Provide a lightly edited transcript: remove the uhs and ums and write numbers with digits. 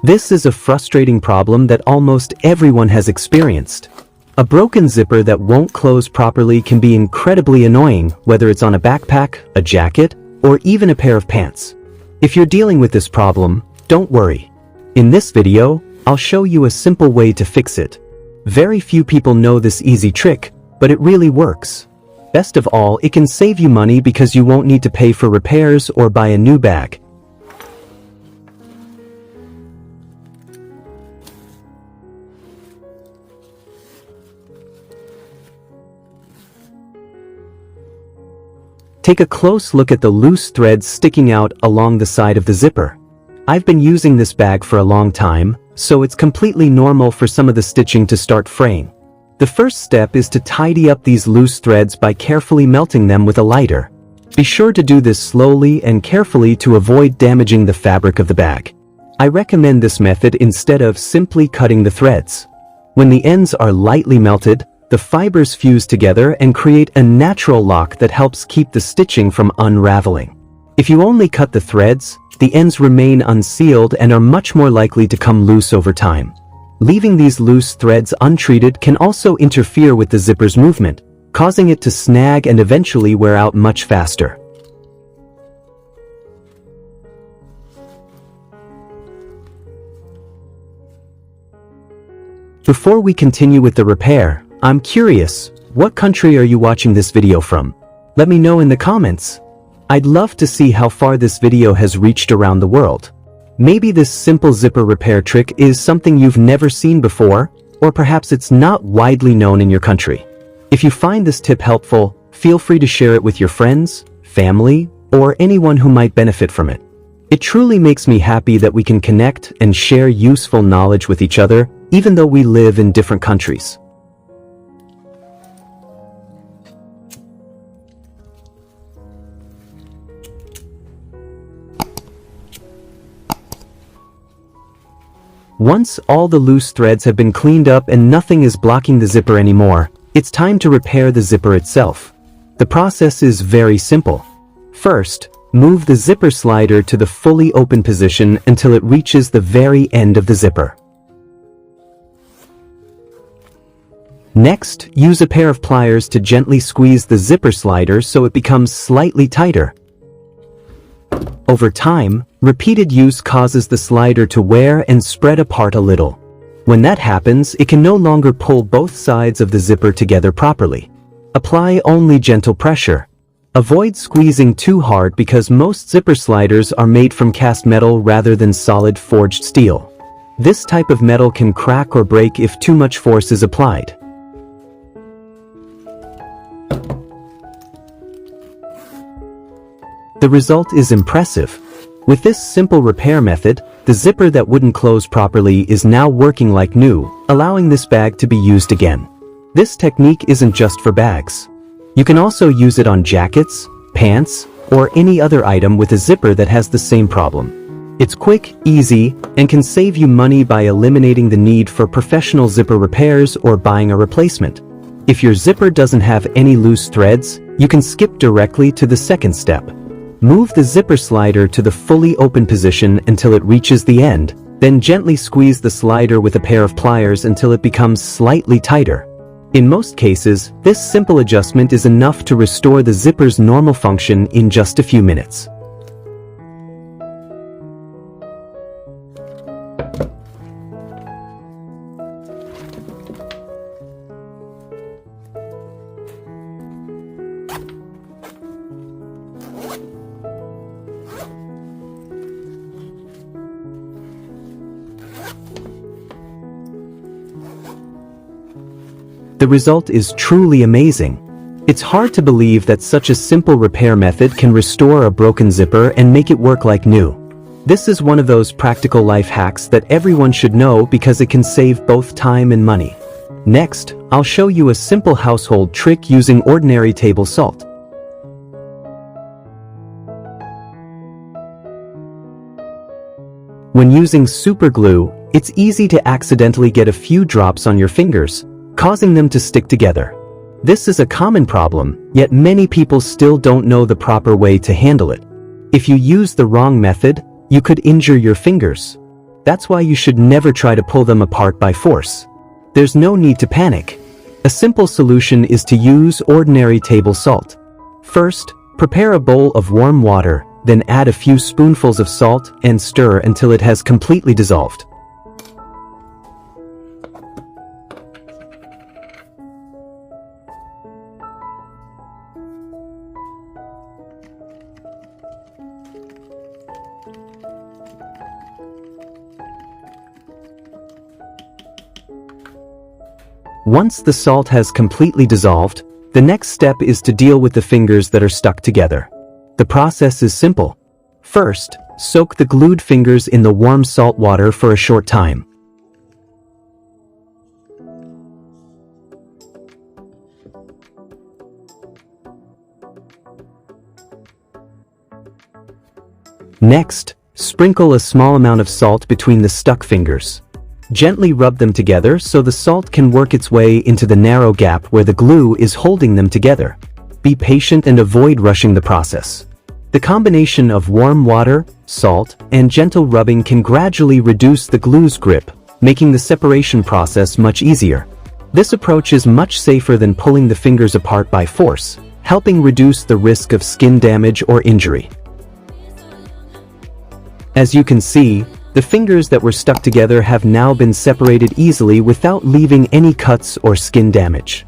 This is a frustrating problem that almost everyone has experienced. A broken zipper that won't close properly can be incredibly annoying, whether it's on a backpack, a jacket, or even a pair of pants. If you're dealing with this problem, don't worry. In this video, I'll show you a simple way to fix it. Very few people know this easy trick, but it really works. Best of all, it can save you money because you won't need to pay for repairs or buy a new bag. Take a close look at the loose threads sticking out along the side of the zipper. I've been using this bag for a long time, so it's completely normal for some of the stitching to start fraying. The first step is to tidy up these loose threads by carefully melting them with a lighter. Be sure to do this slowly and carefully to avoid damaging the fabric of the bag. I recommend this method instead of simply cutting the threads. When the ends are lightly melted, the fibers fuse together and create a natural lock that helps keep the stitching from unraveling. If you only cut the threads, the ends remain unsealed and are much more likely to come loose over time. Leaving these loose threads untreated can also interfere with the zipper's movement, causing it to snag and eventually wear out much faster. Before we continue with the repair, I'm curious, what country are you watching this video from? Let me know in the comments. I'd love to see how far this video has reached around the world. Maybe this simple zipper repair trick is something you've never seen before, or perhaps it's not widely known in your country. If you find this tip helpful, feel free to share it with your friends, family, or anyone who might benefit from it. It truly makes me happy that we can connect and share useful knowledge with each other, even though we live in different countries. Once all the loose threads have been cleaned up and nothing is blocking the zipper anymore, it's time to repair the zipper itself. The process is very simple. First, move the zipper slider to the fully open position until it reaches the very end of the zipper. Next, use a pair of pliers to gently squeeze the zipper slider so it becomes slightly tighter. Over time, repeated use causes the slider to wear and spread apart a little. When that happens, it can no longer pull both sides of the zipper together properly. Apply only gentle pressure. Avoid squeezing too hard because most zipper sliders are made from cast metal rather than solid forged steel. This type of metal can crack or break if too much force is applied. The result is impressive. With this simple repair method, the zipper that wouldn't close properly is now working like new, allowing this bag to be used again. This technique isn't just for bags. You can also use it on jackets, pants, or any other item with a zipper that has the same problem. It's quick, easy, and can save you money by eliminating the need for professional zipper repairs or buying a replacement. If your zipper doesn't have any loose threads, you can skip directly to the second step. Move the zipper slider to the fully open position until it reaches the end, then gently squeeze the slider with a pair of pliers until it becomes slightly tighter. In most cases, this simple adjustment is enough to restore the zipper's normal function in just a few minutes. The result is truly amazing. It's hard to believe that such a simple repair method can restore a broken zipper and make it work like new. This is one of those practical life hacks that everyone should know because it can save both time and money. Next, I'll show you a simple household trick using ordinary table salt. When using superglue, it's easy to accidentally get a few drops on your fingers, causing them to stick together. This is a common problem, yet many people still don't know the proper way to handle it. If you use the wrong method, you could injure your fingers. That's why you should never try to pull them apart by force. There's no need to panic. A simple solution is to use ordinary table salt. First, prepare a bowl of warm water, then add a few spoonfuls of salt and stir until it has completely dissolved. Once the salt has completely dissolved, the next step is to deal with the fingers that are stuck together. The process is simple. First, soak the glued fingers in the warm salt water for a short time. Next, sprinkle a small amount of salt between the stuck fingers. Gently rub them together so the salt can work its way into the narrow gap where the glue is holding them together. Be patient and avoid rushing the process. The combination of warm water, salt, and gentle rubbing can gradually reduce the glue's grip, making the separation process much easier. This approach is much safer than pulling the fingers apart by force, helping reduce the risk of skin damage or injury. As you can see, the fingers that were stuck together have now been separated easily without leaving any cuts or skin damage.